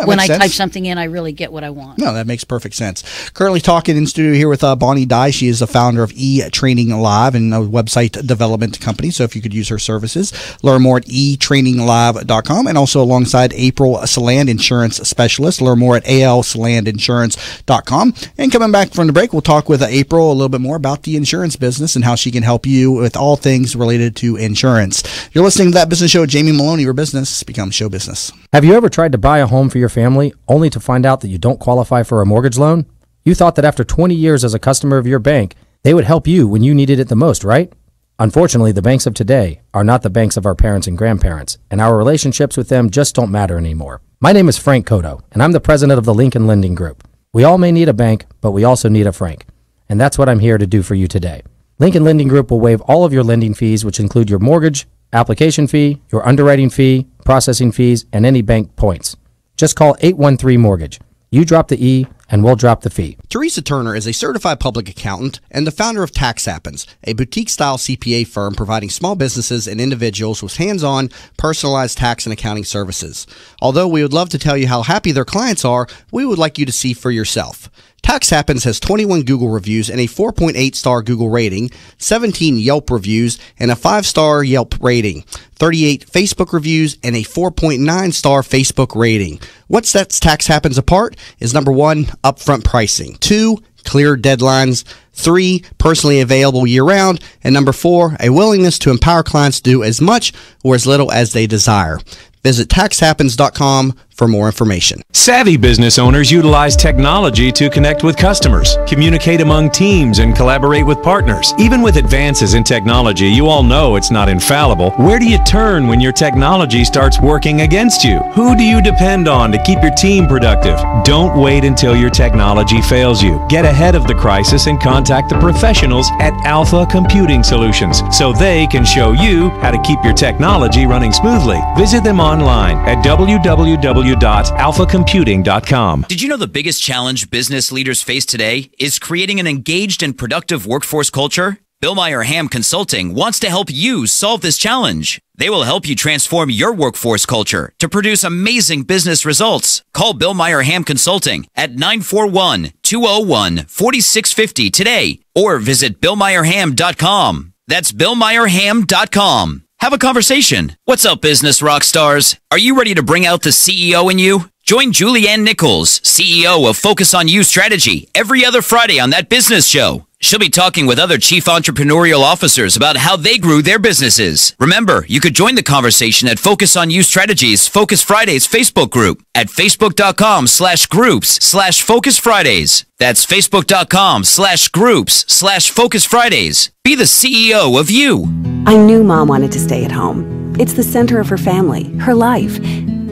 when I type something in, I really get what I want. No, that makes perfect sense. Currently talking in studio here with Bonnie Dye. She is the founder of eTraining Live and a website development company. So if you could use her services, learn more at etraininglive.com, and also alongside April Saland, insurance specialist. Learn more at alsalandinsurance.com. And coming back from the break, we'll talk with April a little bit more about the insurance business and how she can help you with all things related to insurance. You're listening to That Business Show with Jamie Maloney, where business becomes show business. Have you ever tried to buy a home for your family only to find out that you don't qualify for a mortgage loan? You thought that after 20 years as a customer of your bank, they would help you when you needed it the most, right? Unfortunately, the banks of today are not the banks of our parents and grandparents, and our relationships with them just don't matter anymore. My name is Frank Cotto, and I'm the president of the Lincoln Lending Group. We all may need a bank, but we also need a Frank, and that's what I'm here to do for you today. Lincoln Lending Group will waive all of your lending fees, which include your mortgage, application fee, your underwriting fee, processing fees, and any bank points. Just call 813-MORTGAGE. You drop the E, and we'll drop the fee. Teresa Turner is a certified public accountant and the founder of Tax Happens, a boutique-style CPA firm providing small businesses and individuals with hands-on, personalized tax and accounting services. Although we would love to tell you how happy their clients are, we would like you to see for yourself. Tax Happens has 21 Google reviews and a 4.8-star Google rating, 17 Yelp reviews and a 5-star Yelp rating, 38 Facebook reviews and a 4.9-star Facebook rating. What sets Tax Happens apart is number 1, upfront pricing, 2, clear deadlines, 3, personally available year-round, and number 4, a willingness to empower clients to do as much or as little as they desire. Visit taxhappens.com for more information. Savvy business owners utilize technology to connect with customers, communicate among teams, and collaborate with partners. Even with advances in technology, you all know it's not infallible. Where do you turn when your technology starts working against you? Who do you depend on to keep your team productive? Don't wait until your technology fails you. Get ahead of the crisis and contact the professionals at Alpha Computing Solutions so they can show you how to keep your technology running smoothly. Visit them on online at www.alphacomputing.com. Did you know the biggest challenge business leaders face today is creating an engaged and productive workforce culture? Bill Meyer Ham Consulting wants to help you solve this challenge. They will help you transform your workforce culture to produce amazing business results. Call Bill Meyer Ham Consulting at 941-201-4650 today or visit BillMeyerHam.com. That's BillMeyerHam.com. Have a conversation. What's up, business rock stars? Are you ready to bring out the CEO in you? Join Julianne Nichols, CEO of Focus on You Strategy, every other Friday on That Business Show. She'll be talking with other chief entrepreneurial officers about how they grew their businesses. Remember, you could join the conversation at Focus on You Strategies Focus Fridays Facebook group at facebook.com/groups/Focus Fridays. That's facebook.com/groups/Focus Fridays. Be the CEO of you. I knew Mom wanted to stay at home. It's the center of her family, her life.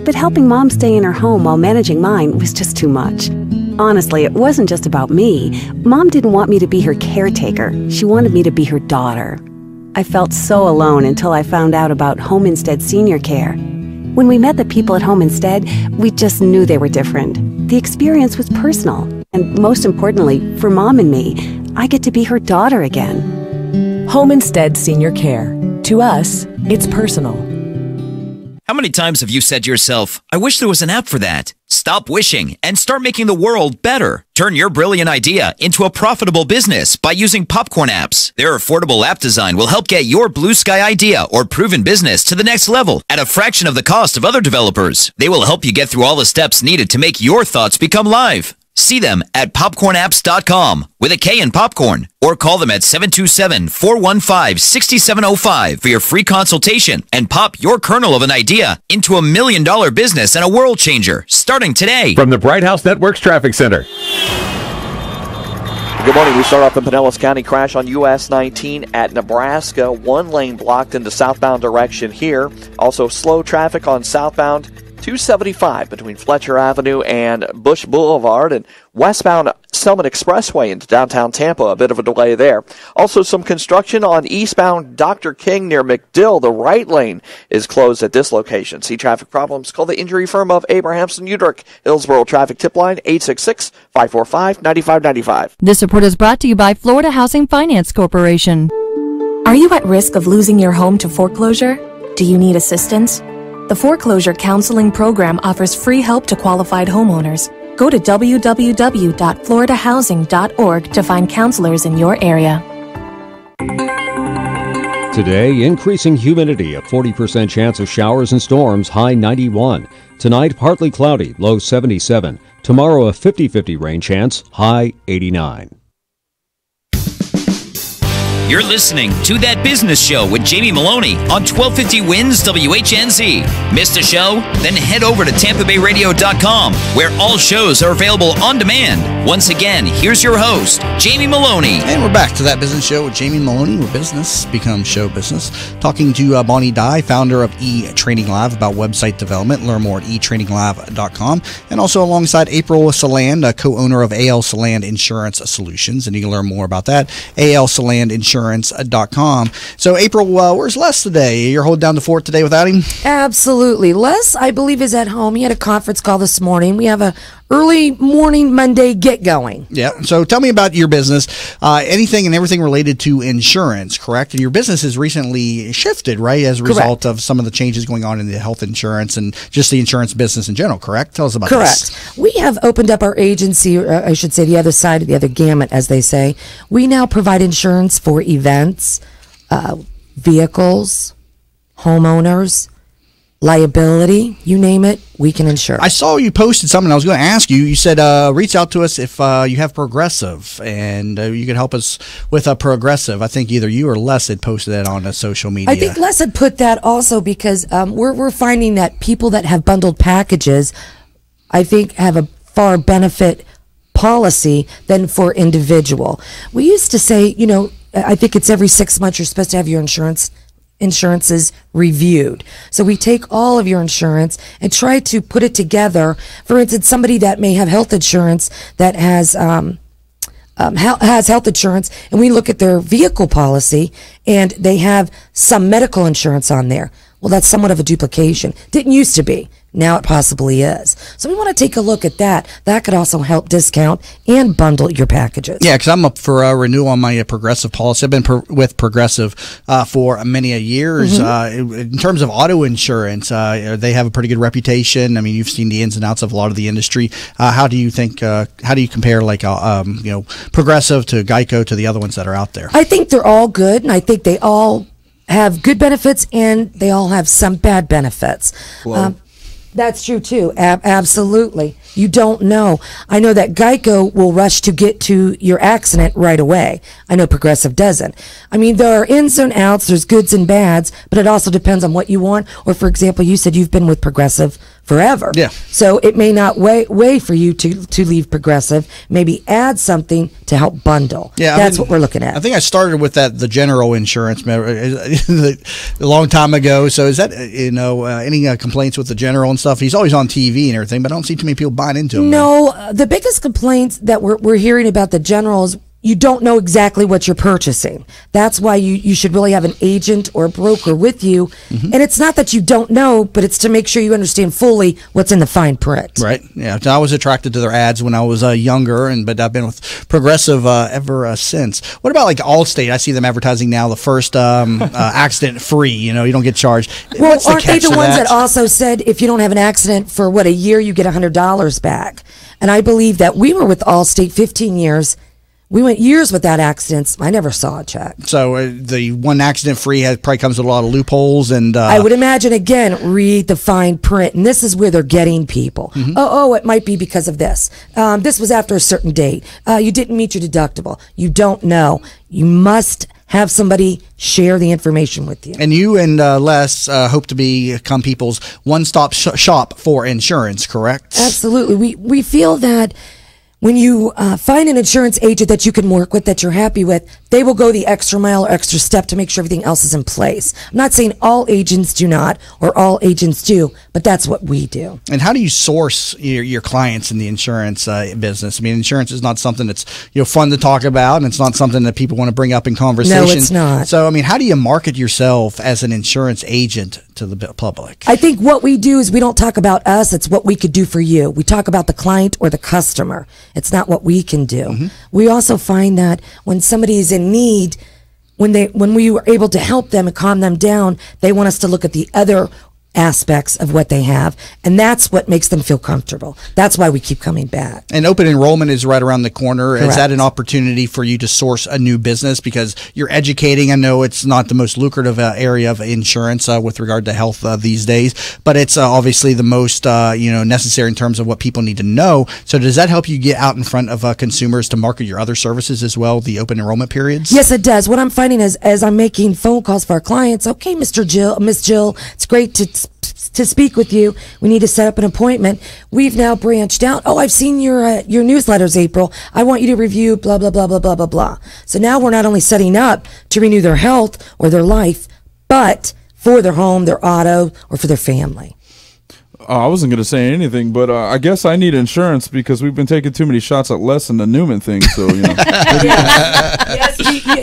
But helping Mom stay in her home while managing mine was just too much. Honestly, it wasn't just about me. Mom didn't want me to be her caretaker. She wanted me to be her daughter. I felt so alone until I found out about Home Instead Senior Care. When we met the people at Home Instead, we just knew they were different. The experience was personal. And most importantly, for Mom and me, I get to be her daughter again. Home Instead Senior Care. To us, it's personal. How many times have you said to yourself, I wish there was an app for that? Stop wishing and start making the world better. Turn your brilliant idea into a profitable business by using Popcorn apps. Their affordable app design will help get your blue sky idea or proven business to the next level at a fraction of the cost of other developers. They will help you get through all the steps needed to make your thoughts become live. See them at popcornapps.com with a K in popcorn or call them at 727-415-6705 for your free consultation and pop your kernel of an idea into $1 million business and a world changer starting today. From the Bright House Networks Traffic Center. Good morning. We start off in Pinellas County. Crash on US 19 at Nebraska. One lane blocked in the southbound direction here. Also slow traffic on southbound 275 between Fletcher Avenue and Bush Boulevard, and westbound Summit Expressway into downtown Tampa. A bit of a delay there. Also some construction on eastbound Dr. King near McDill. The right lane is closed at this location. See traffic problems? Call the injury firm of Abrahamson Udrich. Hillsborough traffic tip line 866-545-9595. This report is brought to you by Florida Housing Finance Corporation. Are you at risk of losing your home to foreclosure? Do you need assistance? The Foreclosure Counseling Program offers free help to qualified homeowners. Go to www.floridahousing.org to find counselors in your area. Today, increasing humidity, a 40% chance of showers and storms, high 91. Tonight, partly cloudy, low 77. Tomorrow, a 50-50 rain chance, high 89. You're listening to That Business Show with Jamie Maloney on 1250 Wins WHNZ. Missed a show? Then head over to TampaBayRadio.com, where all shows are available on demand. Once again, here's your host, Jamie Maloney. And we're back to That Business Show with Jamie Maloney, where business becomes show business. Talking to Bonnie Dye, founder of eTraining Live, about website development. Learn more at eTrainingLive.com. And also alongside April Saland, co-owner of AL Saland Insurance Solutions. And you can learn more about that, ALSalandInsurance.com. So, April, where's Les today? You're holding down the fort today without him? Absolutely. Les, I believe, is at home. He had a conference call this morning. We have a early morning Monday get going. Yeah. So tell me about your business, anything and everything related to insurance, correct? And your business has recently shifted, right, as a result of some of the changes going on in the health insurance and just the insurance business in general, correct? Tell us about this. Correct. We have opened up our agency, or I should say the other side of the other gamut, as they say. We now provide insurance for events, vehicles, homeowners, liability, you name it, we can insure. I saw you posted something. I was going to ask you. You said reach out to us if you have Progressive, and you could help us with a Progressive. I think either you or Les had posted that on social media. I think Les had put that also because we're finding that people that have bundled packages, I think, have a far benefit policy than for individual. We used to say, I think it's every 6 months you're supposed to have your insurances reviewed. So we take all of your insurance and try to put it together. For instance, somebody that may have health insurance that has health insurance, and we look at their vehicle policy and they have some medical insurance on there. Well, that's somewhat of a duplication. Didn't used to be. Now it possibly is. So we want to take a look at that. That could also help discount and bundle your packages. Yeah, because I'm up for a renewal on my Progressive policy. I've been with Progressive for many a years. In terms of auto insurance, they have a pretty good reputation. I mean, you've seen the ins and outs of a lot of the industry. How do you think? How do you compare, like, Progressive to Geico to the other ones that are out there? I think they're all good, and I think they all have good benefits, and they all have some bad benefits. That's true too. Absolutely. You don't know. I know that Geico will rush to get to your accident right away. I know Progressive doesn't. I mean, there are ins and outs, there's goods and bads, but it also depends on what you want. Or, for example, you said you've been with Progressive forever. Yeah. So it may not wait for you to leave Progressive. Maybe add something to help bundle. Yeah, that's what we're looking at. I think I started with the general insurance a long time ago. So is that any complaints with the general and stuff? He's always on TV and everything, but I don't see too many people buying into him. No, the biggest complaints that we're hearing about the generals, you don't know exactly what you're purchasing. That's why you should really have an agent or a broker with you. And it's not that you don't know, but it's to make sure you understand fully what's in the fine print. Right. Yeah. I was attracted to their ads when I was younger, but I've been with Progressive ever since. What about like Allstate? I see them advertising now the first accident free. You don't get charged. Well, What's aren't they the catch to ones that also said if you don't have an accident for a year, you get $100 back? And I believe that we were with Allstate 15 years. We went years without accidents. I never saw a check. So the one accident free probably comes with a lot of loopholes. And I would imagine, again, read the fine print. And this is where they're getting people. It might be because of this. This was after a certain date. You didn't meet your deductible. You don't know. You must have somebody share the information with you. And you and Les hope to become people's one-stop shop for insurance, correct? Absolutely. We feel that when you find an insurance agent that you can work with, that you're happy with, they will go the extra mile or extra step to make sure everything else is in place. I'm not saying all agents do not or all agents do, but that's what we do. And how do you source your clients in the insurance business? I mean, insurance is not something that's fun to talk about, and it's not something that people want to bring up in conversation. No, it's not. So, I mean, how do you market yourself as an insurance agent to the public? I think what we do is we don't talk about us. It's what we could do for you. We talk about the client or the customer. It's not what we can do. We also find that when somebody is in need, when we were able to help them and calm them down, they want us to look at the other aspects of what they have, and that's what makes them feel comfortable. That's why we keep coming back. And open enrollment is right around the corner. Correct. Is that an opportunity for you to source a new business because you're educating? I know it's not the most lucrative area of insurance with regard to health these days, but it's obviously the most necessary in terms of what people need to know. So does that help you get out in front of consumers to market your other services as well, the open enrollment periods? Yes, it does. What I'm finding is as I'm making phone calls for our clients, okay, Miss Jill, it's great to speak with you. We need to set up an appointment. We've now branched out. Oh, I've seen your newsletters, April. I want you to review blah, blah, blah, blah, blah, blah, blah. So now we're not only setting up to renew their health or their life, but for their home, their auto, or for their family. I wasn't going to say anything, but I guess I need insurance because we've been taking too many shots at Les and the Newman thing. So,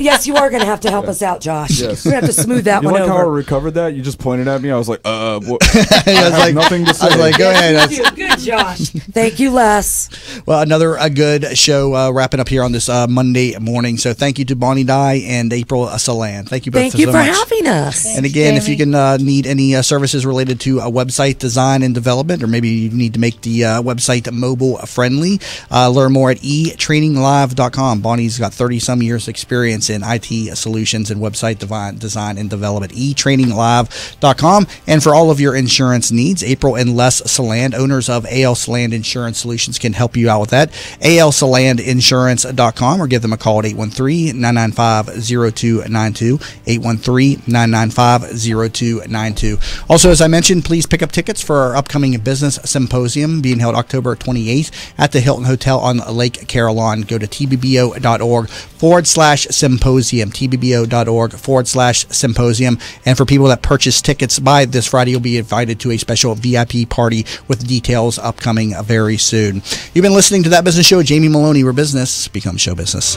Yes, you are going to have to help us out, Josh. Yes. We're going to have to smooth that one like over. how I recovered that? You just pointed at me. I was like, what? I was nothing to say. I was like, go ahead. Good, Josh. Thank you, Les. Well, another good show wrapping up here on this Monday morning. So thank you to Bonnie Dye and April Salan. Thank you both Thank you so for much. having us. And again, if you can need any services related to a website design and development, or maybe you need to make the website mobile friendly, learn more at etraininglive.com. Bonnie's got 30-some years experience in IT solutions and website design and development. etraininglive.com. And for all of your insurance needs, April and Les Saland, owners of A.L. Saland Insurance Solutions, can help you out with that. alsalandinsurance.com, or give them a call at 813-995-0292, 813-995-0292. Also, as I mentioned, please pick up tickets for our upcoming business symposium being held October 28th at the Hilton Hotel on Lake Carillon. Go to tbbo.org/symposium, tbbo.org/symposium. And for people that purchase tickets by this Friday, you'll be invited to a special VIP party with details upcoming very soon. You've been listening to That Business Show with Jamie Maloney, where business becomes show business.